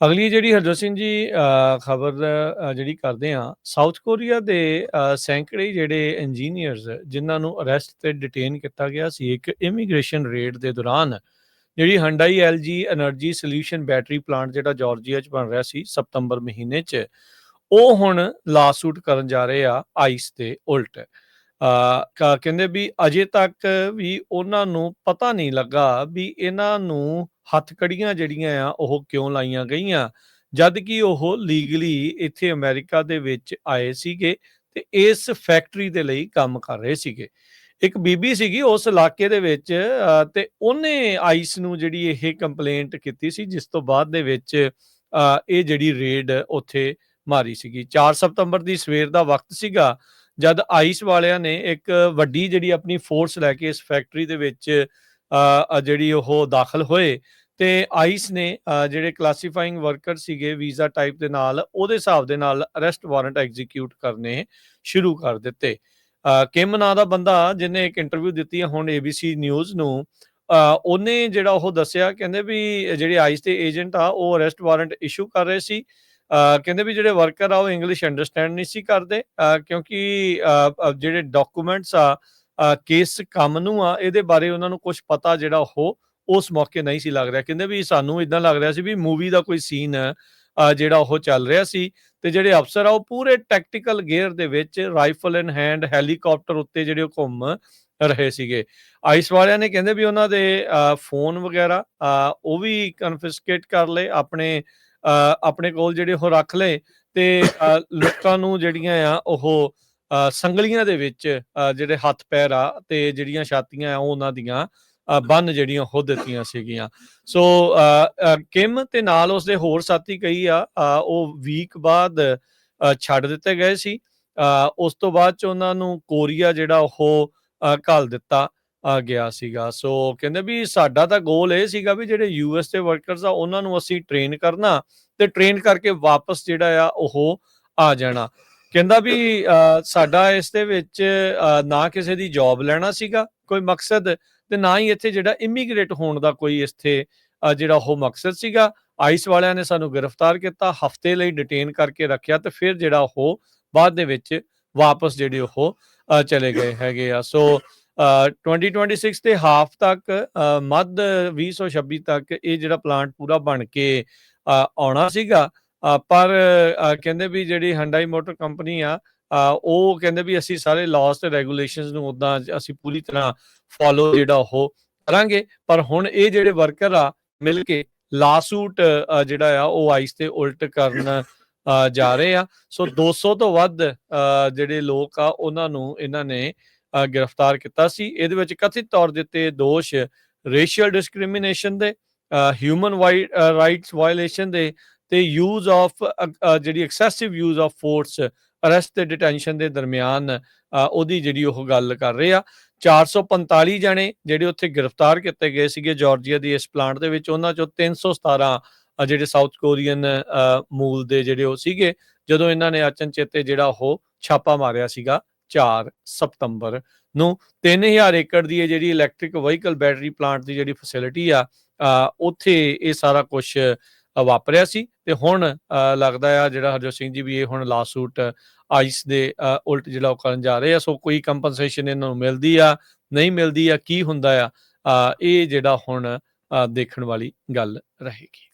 ਅਗਲੀ ਜਿਹੜੀ ਹਰਜੋਤ ਸਿੰਘ ਜੀ ਖਬਰ ਜਿਹੜੀ ਕਰਦੇ ਹਾਂ, ਸਾਊਥ ਕੋਰੀਆ ਦੇ ਸੈਂਕੜੇ ਜਿਹੜੇ ਇੰਜੀਨੀਅਰਸ ਜਿਨ੍ਹਾਂ ਨੂੰ ਅਰੈਸਟ ਤੇ ਡਿਟੇਨ ਕੀਤਾ ਗਿਆ ਸੀ ਇੱਕ ਇਮੀਗ੍ਰੇਸ਼ਨ ਰੇਡ ਦੇ ਦੌਰਾਨ, ਜਿਹੜੀ Hyundai LG energy solution battery plant ਜਿਹੜਾ ਜਾਰਜੀਆ 'ਚ ਬਣ ਰਿਹਾ ਸੀ ਸਤੰਬਰ ਮਹੀਨੇ 'ਚ, ਉਹ ਹੁਣ ਲਾਸੂਟ ਕਰਨ ਜਾ ਰਹੇ ਆ ਆਈਸ ਦੇ ਉਲਟ। ਕਹਿੰਦੇ ਵੀ ਅਜੇ ਤੱਕ ਵੀ ਉਹਨਾਂ ਨੂੰ ਪਤਾ ਨਹੀਂ ਲੱਗਾ ਵੀ ਇਹਨਾਂ ਨੂੰ ਹੱਥਕੜੀਆਂ ਜਿਹੜੀਆਂ ਆ ਉਹ ਕਿਉਂ ਲਾਈਆਂ ਗਈਆਂ, ਜਦ ਕਿ ਉਹ ਲੀਗਲੀ ਇੱਥੇ ਅਮਰੀਕਾ ਦੇ ਵਿੱਚ ਆਏ ਸੀਗੇ ਤੇ ਇਸ ਫੈਕਟਰੀ ਦੇ ਲਈ ਕੰਮ ਕਰ ਰਹੇ ਸੀਗੇ। ਇੱਕ ਬੀਬੀ ਸੀਗੀ ਉਸ ਇਲਾਕੇ ਦੇ ਵਿੱਚ, ਤੇ ਉਹਨੇ ਆਈਸ ਨੂੰ ਜਿਹੜੀ ਇਹ ਕੰਪਲੇਂਟ ਕੀਤੀ ਸੀ, ਜਿਸ ਤੋਂ ਬਾਅਦ ਦੇ ਵਿੱਚ ਇਹ ਜਿਹੜੀ ਰੇਡ ਉੱਥੇ ਮਾਰੀ ਸੀਗੀ। 4 ਸਤੰਬਰ ਦੀ ਸਵੇਰ ਦਾ ਵਕਤ ਸੀਗਾ ਜਦ ਆਈਸ ਵਾਲਿਆਂ ਨੇ ਇੱਕ ਵੱਡੀ ਜਿਹੜੀ ਆਪਣੀ ਫੋਰਸ ਲੈ ਕੇ ਇਸ ਫੈਕਟਰੀ ਦੇ ਵਿੱਚ ਜਿਹੜੀ ਉਹ ਦਾਖਲ ਹੋਏ ਤੇ ਆਈਸ ਨੇ ਜਿਹੜੇ ਕਲਾਸੀਫਾਈਂਗ ਵਰਕਰ ਸੀਗੇ ਵੀਜ਼ਾ ਟਾਈਪ ਦੇ ਨਾਲ, ਉਹਦੇ ਹਿਸਾਬ ਦੇ ਨਾਲ ਅਰੈਸਟ ਵਾਰੰਟ ਐਗਜ਼ੀਕਿਊਟ ਕਰਨੇ ਸ਼ੁਰੂ ਕਰ ਦਿੱਤੇ। ਕਿਮ ਨਾਂ ਦਾ ਬੰਦਾ ਜਿਹਨੇ ਇੱਕ ਇੰਟਰਵਿਊ ਦਿੱਤੀ ਹੈ ਹੁਣ ABC ਨਿਊਜ਼ ਨੂੰ, ਉਹਨੇ ਜਿਹੜਾ ਉਹ ਦੱਸਿਆ, ਕਹਿੰਦੇ ਵੀ ਜਿਹੜੇ ਆਈਸ ਦੇ ਏਜੰਟ ਆ ਉਹ ਅਰੈਸਟ ਵਾਰੰਟ ਇਸ਼ੂ ਕਰ ਰਹੇ ਸੀ। ਕਹਿੰਦੇ ਵੀ ਜਿਹੜੇ ਵਰਕਰ ਆ ਉਹ ਇੰਗਲਿਸ਼ ਅੰਡਰਸਟੈਂਡ ਨਹੀਂ ਸੀ ਕਰਦੇ, ਕਿਉਂਕਿ ਜਿਹੜੇ ਡਾਕੂਮੈਂਟਸ ਆ ਕੇਸ ਕੰਮ ਨੂੰ ਆ ਇਹਦੇ ਬਾਰੇ ਉਹਨਾਂ ਨੂੰ ਕੁਝ ਪਤਾ ਜਿਹੜਾ ਉਹ ਉਸ ਮੌਕੇ ਨਹੀਂ ਸੀ ਲੱਗ ਰਿਹਾ। ਕਹਿੰਦੇ ਵੀ ਸਾਨੂੰ ਇਦਾਂ ਲੱਗ ਰਿਹਾ ਸੀ ਵੀ ਮੂਵੀ ਦਾ ਕੋਈ ਸੀਨ ਜਿਹੜਾ ਉਹ ਚੱਲ ਰਿਹਾ ਸੀ, ਤੇ ਜਿਹੜੇ ਅਫਸਰ ਆ ਉਹ ਪੂਰੇ ਟੈਕਟੀਕਲ ਗੇਅਰ ਦੇ ਵਿੱਚ ਰਾਈਫਲ ਇਨ ਹੈਂਡ ਹੈਲੀਕਾਪਟਰ ਉੱਤੇ ਜਿਹੜੇ ਉਹ ਘੁੰਮ ਰਹੇ ਸੀਗੇ। ਆਈਸ ਵਾਲਿਆਂ ਨੇ ਕਹਿੰਦੇ ਵੀ ਉਹਨਾਂ ਦੇ ਫੋਨ ਵਗੈਰਾ ਉਹ ਵੀ ਕਨਫਿਸਕੇਟ ਕਰ ਲਏ, ਆਪਣੇ ਕੋਲ ਜਿਹੜੇ ਉਹ ਰੱਖ ਲਏ, ਤੇ ਲੋਕਾਂ ਨੂੰ ਜਿਹੜੀਆਂ ਆ ਉਹ ਸੰਗਲੀਆਂ ਦੇ ਵਿੱਚ ਜਿਹੜੇ ਹੱਥ ਪੈਰ ਆ ਤੇ ਜਿਹੜੀਆਂ ਛਾਤੀਆਂ ਆ ਉਹ ਉਹਨਾਂ ਦੀਆਂ ਬੰਨ ਜਿਹੜੀਆਂ ਉਹ ਦਿੱਤੀਆਂ ਸੀਗੀਆਂ। ਸੋ ਕਿਮ ਤੇ ਨਾਲ ਉਸਦੇ ਹੋਰ ਸਾਥੀ ਕਈ ਆ ਉਹ ਵੀਕ ਬਾਅਦ ਛੱਡ ਦਿੱਤੇ ਗਏ ਸੀ। ਉਸ ਤੋਂ ਬਾਅਦ ਚ ਉਹਨਾਂ ਨੂੰ ਕੋਰੀਆ ਜਿਹੜਾ ਉਹ ਘੱਲ ਦਿੱਤਾ ਗਿਆ ਸੀਗਾ। ਸੋ ਕਹਿੰਦੇ ਵੀ ਸਾਡਾ ਤਾਂ ਗੋਲ ਇਹ ਸੀਗਾ ਵੀ ਜਿਹੜੇ US ਦੇ ਵਰਕਰਸ ਆ ਉਹਨਾਂ ਨੂੰ ਅਸੀਂ ਟ੍ਰੇਨ ਕਰਨਾ ਤੇ ਟ੍ਰੇਨ ਕਰਕੇ ਵਾਪਸ ਜਿਹੜਾ ਆ ਉਹ ਆ ਜਾਣਾ। ਕਹਿੰਦਾ ਵੀ ਸਾਡਾ ਇਸ ਦੇ ਵਿੱਚ ਨਾ ਕਿਸੇ ਦੀ ਜੌਬ ਲੈਣਾ ਸੀਗਾ ਕੋਈ ਮਕਸਦ, ਤੇ ਨਾ ਹੀ ਇੱਥੇ ਜਿਹੜਾ ਇਮੀਗ੍ਰੇਟ ਹੋਣ ਦਾ ਕੋਈ ਇੱਥੇ ਜਿਹੜਾ ਉਹ ਮਕਸਦ ਸੀਗਾ। ਆਈਸ ਵਾਲਿਆਂ ਨੇ ਸਾਨੂੰ ਗ੍ਰਿਫਤਾਰ ਕੀਤਾ, ਹਫ਼ਤੇ ਲਈ ਡਿਟੇਨ ਕਰਕੇ ਰੱਖਿਆ ਤੇ ਫਿਰ ਜਿਹੜਾ ਉਹ ਬਾਅਦ ਦੇ ਵਿੱਚ ਵਾਪਸ ਜਿਹੜੇ ਉਹ ਚਲੇ ਗਏ ਹੈਗੇ ਆ। ਸੋ 2026 ਦੇ ਹਾਫ ਤੱਕ, ਮੱਧ 2026 ਤੱਕ ਇਹ ਜਿਹੜਾ ਪਲਾਂਟ ਪੂਰਾ ਬਣ ਕੇ ਆਉਣਾ ਸੀਗਾ। ਪਰ ਕਹਿੰਦੇ ਵੀ ਜਿਹੜੀ ਹੰਡਾਈ ਮੋਟਰ ਕੰਪਨੀ ਆ, ਉਹ ਕਹਿੰਦੇ ਵੀ ਅਸੀਂ ਸਾਰੇ ਲਾਜ਼ ਤੇ ਰੈਗੂਲੇਸ਼ਨਸ ਨੂੰ ਉੱਦਾਂ ਅਸੀਂ ਪੂਰੀ ਤਰ੍ਹਾਂ ਫੋਲੋ ਜਿਹੜਾ ਉਹ ਕਰਾਂਗੇ। ਪਰ ਹੁਣ ਇਹ ਜਿਹੜੇ ਵਰਕਰ ਆ ਮਿਲ ਕੇ ਲਾਸੂਟ ਜਿਹੜਾ ਆ ਉਹ ਆਈਸ ਤੇ ਉਲਟ ਕਰਨ ਜਾ ਰਹੇ ਆ। ਸੋ 200 ਤੋਂ ਵੱਧ ਜਿਹੜੇ ਲੋਕ ਆ ਉਹਨਾਂ ਨੂੰ ਇਹਨਾਂ ਨੇ ਗ੍ਰਿਫਤਾਰ ਕੀਤਾ ਸੀ। ਇਹਦੇ ਵਿੱਚ ਕਥਿਤ ਤੌਰ ਦੇ ਉੱਤੇ ਦੋਸ਼ ਰੇਸ਼ੀਅਲ ਡਿਸਕ੍ਰਿਮੀਨੇਸ਼ਨ ਦੇ, ਹਿਊਮਨ ਰਾਈਟਸ ਵਾਇਲੇਸ਼ਨ ਦੇ, ਤੇ ਯੂਜ਼ ਆਫ ਜਿਹੜੀ excessive use of force arrest ਤੇ ਡਿਟੈਂਸ਼ਨ ਦੇ ਦਰਮਿਆਨ ਉਹਦੀ ਜਿਹੜੀ ਉਹ ਗੱਲ ਕਰ ਰਹੇ ਆ। 445 ਜਣੇ ਜਿਹੜੇ ਉੱਥੇ ਗ੍ਰਿਫਤਾਰ ਕੀਤੇ ਗਏ ਸੀਗੇ ਜਾਰਜੀਆ ਦੀ ਇਸ ਪਲਾਂਟ ਦੇ ਵਿੱਚ, ਉਹਨਾਂ ਚੋਂ 317 ਜਿਹੜੇ ਸਾਊਥ ਕੋਰੀਅਨ ਮੂਲ ਦੇ ਜਿਹੜੇ ਉਹ ਸੀਗੇ, ਜਦੋਂ ਇਹਨਾਂ ਨੇ ਅਚਨਚੇਤੇ ਜਿਹੜਾ ਉਹ ਛਾਪਾ ਮਾਰਿਆ ਸੀਗਾ 4 ਸਤੰਬਰ ਨੂੰ। 3000 ਏਕੜ ਦੀ ਜਿਹੜੀ ਇਲੈਕਟ੍ਰਿਕ ਵਹੀਕਲ ਬੈਟਰੀ ਪਲਾਂਟ ਦੀ ਜਿਹੜੀ ਫੈਸਿਲਿਟੀ ਆ, ਉੱਥੇ ਇਹ ਸਾਰਾ ਕੁਝ ਵਾਪਰਿਆ ਸੀ। ਤੇ ਹੁਣ ਲੱਗਦਾ ਆ ਜਿਹੜਾ ਹਰਜੋਤ ਸਿੰਘ ਜੀ ਵੀ ਇਹ ਹੁਣ ਲਾਸੂਟ ਆਈਸ ਦੇ ਉਲਟ ਜਿਹੜਾ ਉਹ ਕਰਨ ਜਾ ਰਹੇ ਆ। ਸੋ ਕੋਈ ਕੰਪਨਸੇਸ਼ਨ ਇਹਨਾਂ ਨੂੰ ਮਿਲਦੀ ਆ, ਨਹੀਂ ਮਿਲਦੀ ਆ, ਕੀ ਹੁੰਦਾ ਆ, ਇਹ ਜਿਹੜਾ ਹੁਣ ਦੇਖਣ ਵਾਲੀ ਗੱਲ ਰਹੇਗੀ।